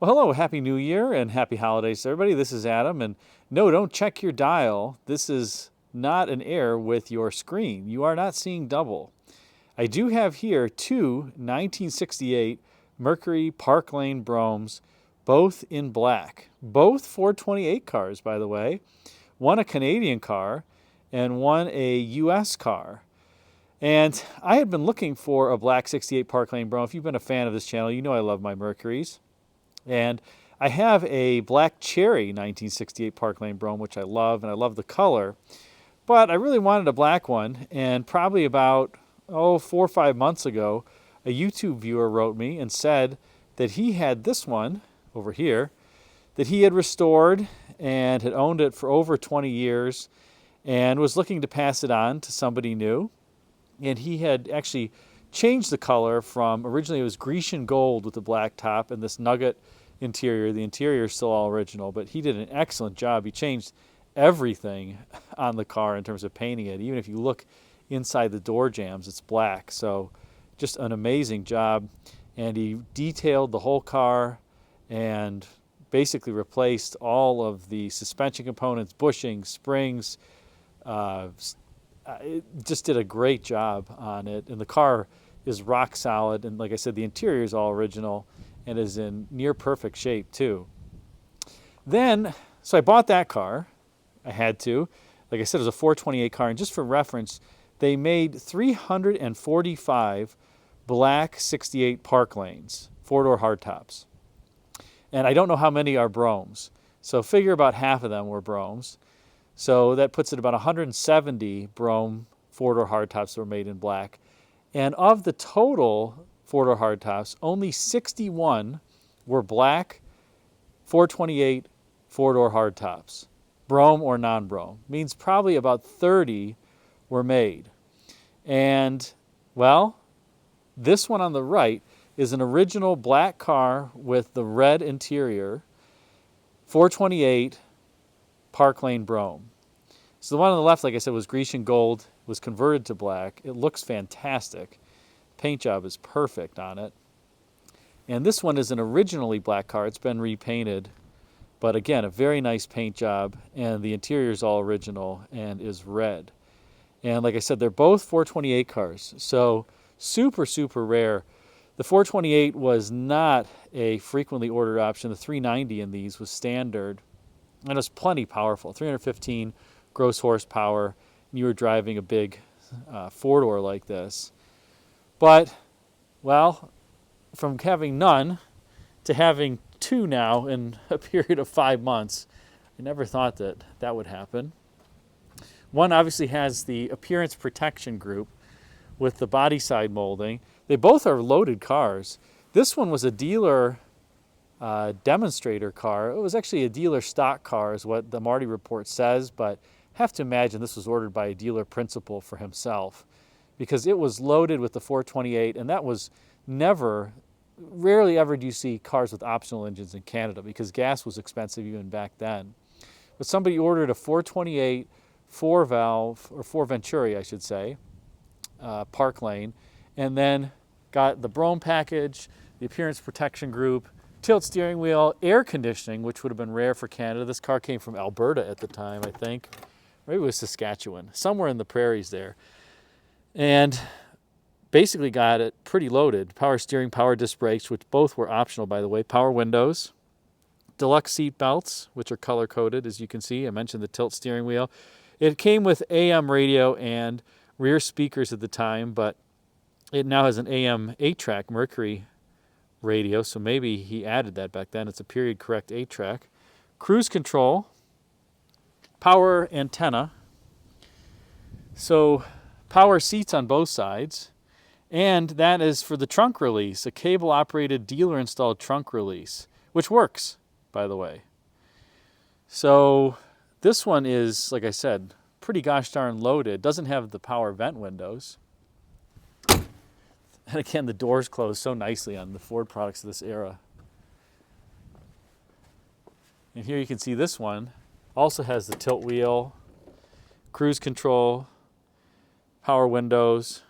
Well, hello, Happy New Year and Happy Holidays to everybody. This is Adam, and no, don't check your dial. This is not an error with your screen. You are not seeing double. I do have here two 1968 Mercury Park Lane Broughams, both in black. Both 428 cars, by the way. One a Canadian car and one a U.S. car. And I had been looking for a black 68 Park Lane Brougham. If you've been a fan of this channel, you know I love my Mercurys. And I have a black cherry 1968 Park Lane Brougham, which I love, and I love the color. But I really wanted a black one, and probably about, 4 or 5 months ago, a YouTube viewer wrote me and said that he had this one over here, that he had restored and had owned it for over 20 years and was looking to pass it on to somebody new. And he had actually changed the color from, originally it was Grecian gold with the black top and this nugget interior. The interior is still all original, but he did an excellent job. He changed everything on the car in terms of painting it. Even if you look inside the door jambs, it's black. So just an amazing job. And he detailed the whole car and basically replaced all of the suspension components, bushings, springs, it just did a great job on it, and the car is rock solid, and like I said, the interior is all original and is in near perfect shape too. Then, so I bought that car. I had to. Like I said, it was a 428 car, and just for reference, they made 345 black 68 Park Lanes, four-door hardtops. And I don't know how many are Broughams, so figure about half of them were Broughams. So that puts it about 170 Brougham four-door hardtops that were made in black. And of the total four-door hardtops, only 61 were black 428 four-door hardtops, Brougham or non-Brougham. Means probably about 30 were made. And, well, this one on the right is an original black car with the red interior, 428 Park Lane Brougham. So the one on the left, like I said, was Grecian gold, was converted to black. It looks fantastic. Paint job is perfect on it. And this one is an originally black car. It's been repainted, but again, a very nice paint job, and the interior is all original and is red. And like I said, they're both 428 cars, so super, super rare. The 428 was not a frequently ordered option. The 390 in these was standard. And it was plenty powerful, 315 gross horsepower, and you were driving a big four-door like this. But, well, from having none to having two now in a period of 5 months, I never thought that that would happen. One obviously has the appearance protection group with the body side molding. They both are loaded cars. This one was a dealer demonstrator car. It was actually a dealer stock car is what the Marty report says, but have to imagine this was ordered by a dealer principal for himself, because it was loaded with the 428, and that was rarely ever do you see cars with optional engines in Canada, because gas was expensive even back then. But somebody ordered a 428 4-valve, or 4 Venturi I should say, Park Lane, and then got the Brougham package, the appearance protection group, tilt steering wheel, air conditioning, which would have been rare for Canada. This car came from Alberta at the time, I think. Maybe it was Saskatchewan, somewhere in the prairies there. And basically got it pretty loaded. Power steering, power disc brakes, which both were optional, by the way. Power windows, deluxe seat belts, which are color-coded, as you can see. I mentioned the tilt steering wheel. It came with AM radio and rear speakers at the time, but it now has an AM 8-track Mercury radio, so maybe he added that back then. It's a period correct 8-track. Cruise control, power antenna, so power seats on both sides, and that is for the trunk release, a cable operated dealer installed trunk release, which works, by the way. So this one is, like I said, pretty gosh darn loaded. Doesn't have the power vent windows. And again, the doors close so nicely on the Ford products of this era. And here you can see this one also has the tilt wheel, cruise control, power windows,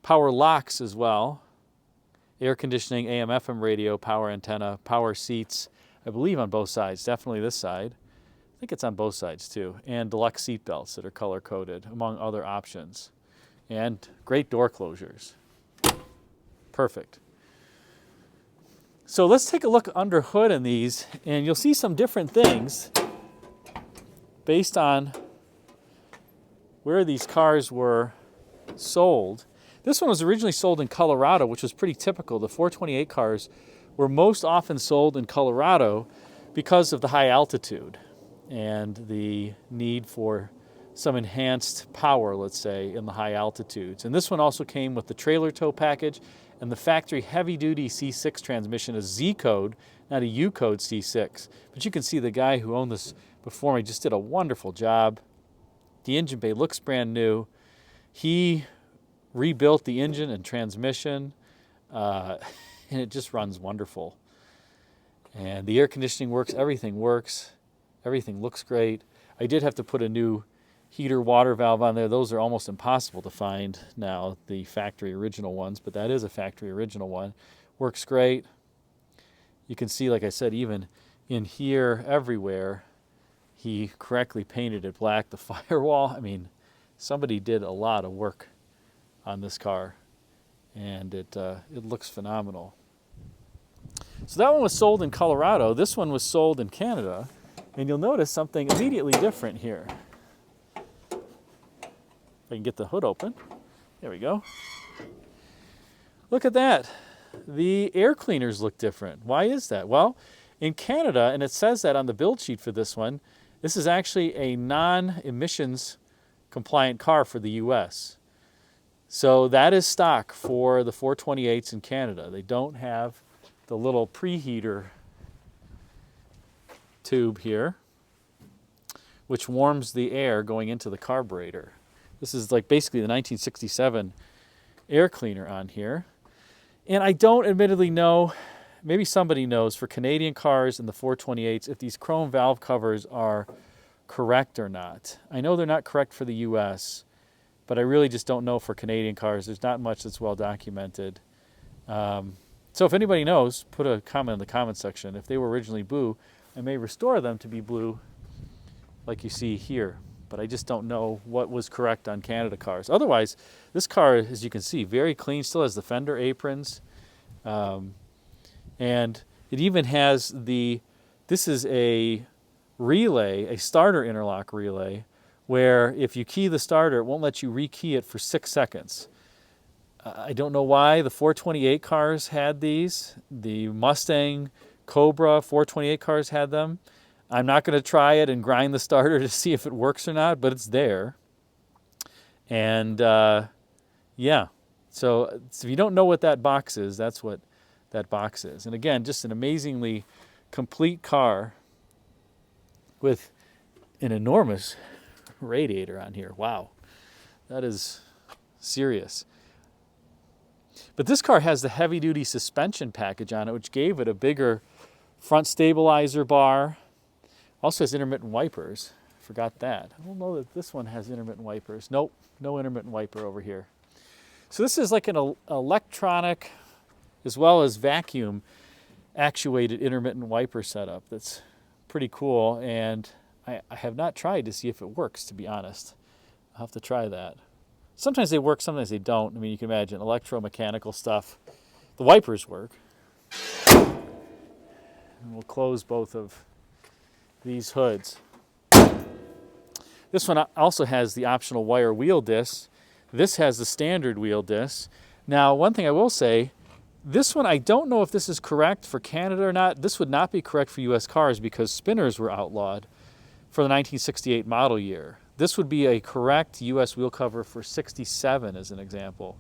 power locks as well, air conditioning, AM, FM radio, power antenna, power seats, I believe on both sides, definitely this side. I think it's on both sides too, and deluxe seat belts that are color-coded, among other options. And great door closures. Perfect. So let's take a look under hood in these, and you'll see some different things based on where these cars were sold. This one was originally sold in Colorado, which was pretty typical. The 428 cars were most often sold in Colorado because of the high altitude and the need for some enhanced power, let's say, in the high altitudes. And this one also came with the trailer tow package and the factory heavy-duty C6 transmission, a Z code, not a U code C6. But you can see the guy who owned this before me just did a wonderful job. The engine bay looks brand new. He rebuilt the engine and transmission, and it just runs wonderful. And the air conditioning works, everything looks great. I did have to put a new heater water valve on there. Those are almost impossible to find now, the factory original ones, but that is a factory original one. Works great. You can see, like I said, even in here, everywhere, he correctly painted it black. The firewall, I mean, somebody did a lot of work on this car, and it looks phenomenal. So that one was sold in Colorado. This one was sold in Canada, and you'll notice something immediately different here. If I can get the hood open. There we go. Look at that. The air cleaners look different. Why is that? Well, in Canada, and it says that on the build sheet for this one, this is actually a non-emissions compliant car for the US. So that is stock for the 428s in Canada. They don't have the little preheater tube here, which warms the air going into the carburetor. This is like basically the 1967 air cleaner on here. And I don't admittedly know, maybe somebody knows, for Canadian cars and the 428s, if these chrome valve covers are correct or not. I know they're not correct for the US, but I really just don't know for Canadian cars. There's not much that's well documented. So if anybody knows, put a comment in the comment section. If they were originally blue, I may restore them to be blue like you see here. But I just don't know what was correct on Canada cars. Otherwise, this car, as you can see, very clean, still has the fender aprons. And it even has this is a relay, a starter interlock relay, where if you key the starter, it won't let you rekey it for 6 seconds. I don't know why the 428 cars had these. The Mustang Cobra 428 cars had them. I'm not going to try it and grind the starter to see if it works or not, but it's there. And yeah, so if you don't know what that box is, that's what that box is. And again, just an amazingly complete car with an enormous radiator on here. Wow, that is serious. But this car has the heavy-duty suspension package on it, which gave it a bigger front stabilizer bar. Also has intermittent wipers. Forgot that. I don't know that this one has intermittent wipers. Nope, no intermittent wiper over here. So this is like an electronic as well as vacuum actuated intermittent wiper setup. That's pretty cool, and I have not tried to see if it works, to be honest. I'll have to try that. Sometimes they work, sometimes they don't. I mean, you can imagine electromechanical stuff. The wipers work. And we'll close both of these hoods. This one also has the optional wire wheel discs. This has the standard wheel discs. Now, one thing I will say, this one, I don't know if this is correct for Canada or not. This would not be correct for US cars because spinners were outlawed for the 1968 model year. This would be a correct US wheel cover for 67 as an example.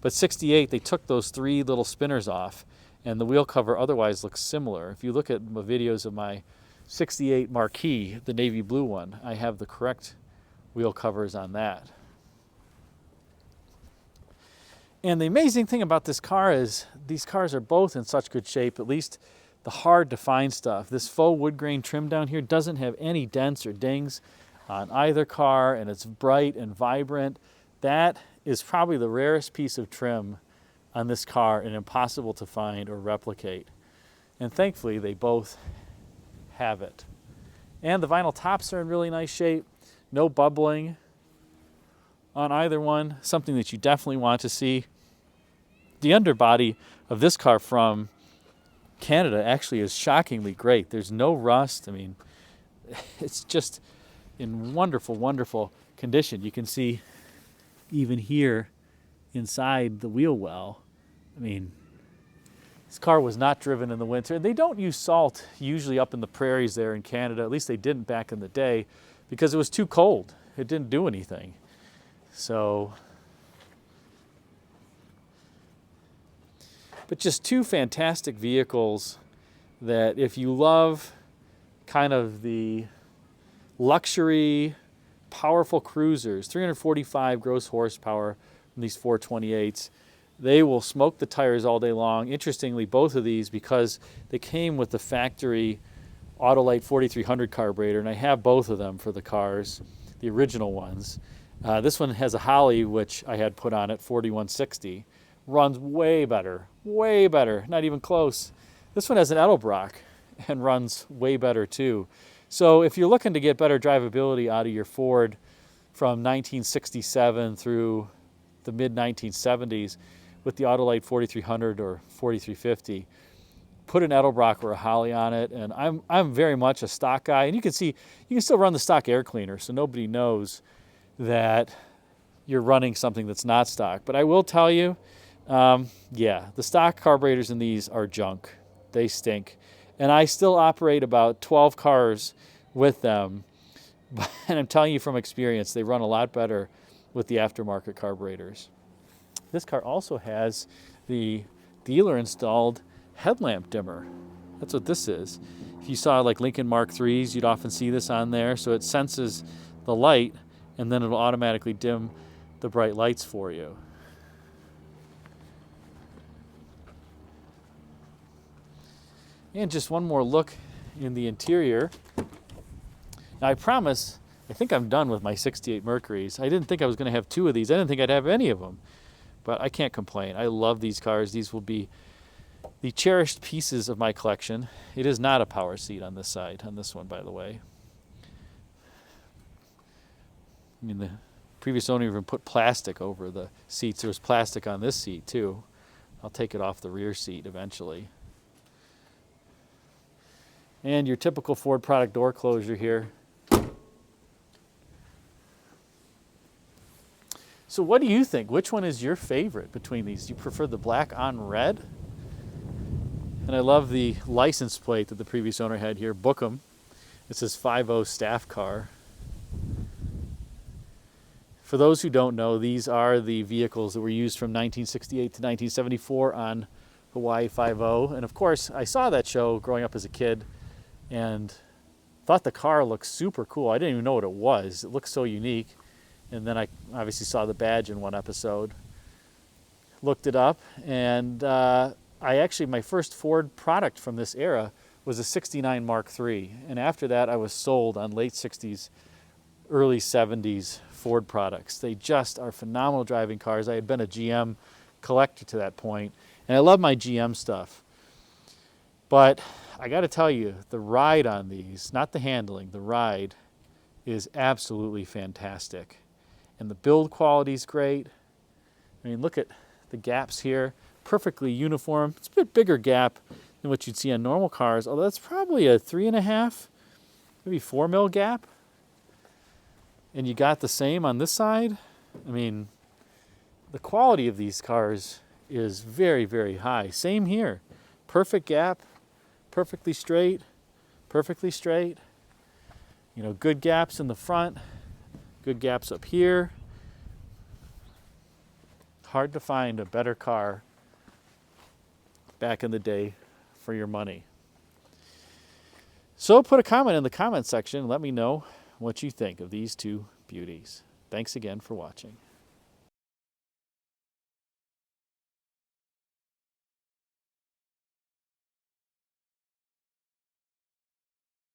But 68, they took those 3 little spinners off, and the wheel cover otherwise looks similar. If you look at my videos of my 68 Marquis, the navy blue one, I have the correct wheel covers on that. And the amazing thing about this car is these cars are both in such good shape, at least the hard to find stuff. This faux wood grain trim down here doesn't have any dents or dings on either car, and it's bright and vibrant. That is probably the rarest piece of trim on this car and impossible to find or replicate. And thankfully, they both have it. And the vinyl tops are in really nice shape. No bubbling on either one, something that you definitely want to see. The underbody of this car from Canada actually is shockingly great. There's no rust. I mean, it's just in wonderful, wonderful condition. You can see even here inside the wheel well. I mean, this car was not driven in the winter. They don't use salt usually up in the prairies there in Canada. At least they didn't back in the day because it was too cold. It didn't do anything. So, but just two fantastic vehicles that if you love kind of the luxury, powerful cruisers, 345 gross horsepower from these 428s, they will smoke the tires all day long. Interestingly, both of these, because they came with the factory Autolite 4300 carburetor, and I have both of them for the cars, the original ones. This one has a Holly, which I had put on at 4160. Runs way better, not even close. This one has an Edelbrock and runs way better too. So if you're looking to get better drivability out of your Ford from 1967 through the mid-1970s with the Autolite 4300 or 4350, put an Edelbrock or a Holly on it, and I'm very much a stock guy. And you can see, you can still run the stock air cleaner, so nobody knows that you're running something that's not stock. But I will tell you, yeah, the stock carburetors in these are junk. They stink. And I still operate about 12 cars with them. And I'm telling you from experience, they run a lot better with the aftermarket carburetors. This car also has the dealer installed headlamp dimmer. That's what this is. If you saw like Lincoln Mark IIIs, you'd often see this on there. So it senses the light and then it'll automatically dim the bright lights for you. And just one more look in the interior. Now I promise, I think I'm done with my 68 Mercurys. I didn't think I was going to have two of these. I didn't think I'd have any of them. But I can't complain. I love these cars. These will be the cherished pieces of my collection. It is not a power seat on this side, on this one, by the way. I mean, the previous owner even put plastic over the seats. There was plastic on this seat, too. I'll take it off the rear seat eventually. And your typical Ford product door closure here. So what do you think? Which one is your favorite between these? Do you prefer the black on red? And I love the license plate that the previous owner had here, Bookham. It says 50 staff car. For those who don't know, these are the vehicles that were used from 1968 to 1974 on Hawaii 5.0. And of course, I saw that show growing up as a kid and thought the car looked super cool. I didn't even know what it was. It looked so unique. And then I obviously saw the badge in one episode. Looked it up, and my first Ford product from this era was a 69 Mark III. And after that, I was sold on late 60s, early 70s Ford products. They just are phenomenal driving cars. I had been a GM collector to that point, and I love my GM stuff. But I got to tell you, the ride on these, not the handling, the ride is absolutely fantastic. And the build quality is great. I mean, look at the gaps here, perfectly uniform. It's a bit bigger gap than what you'd see on normal cars, although that's probably a 3.5, maybe 4 mil gap. And you got the same on this side. I mean, the quality of these cars is very, very high. Same here. Perfect gap, perfectly straight, perfectly straight. You know, good gaps in the front, good gaps up here. Hard to find a better car back in the day for your money. So put a comment in the comment section and let me know what you think of these two beauties. Thanks again for watching.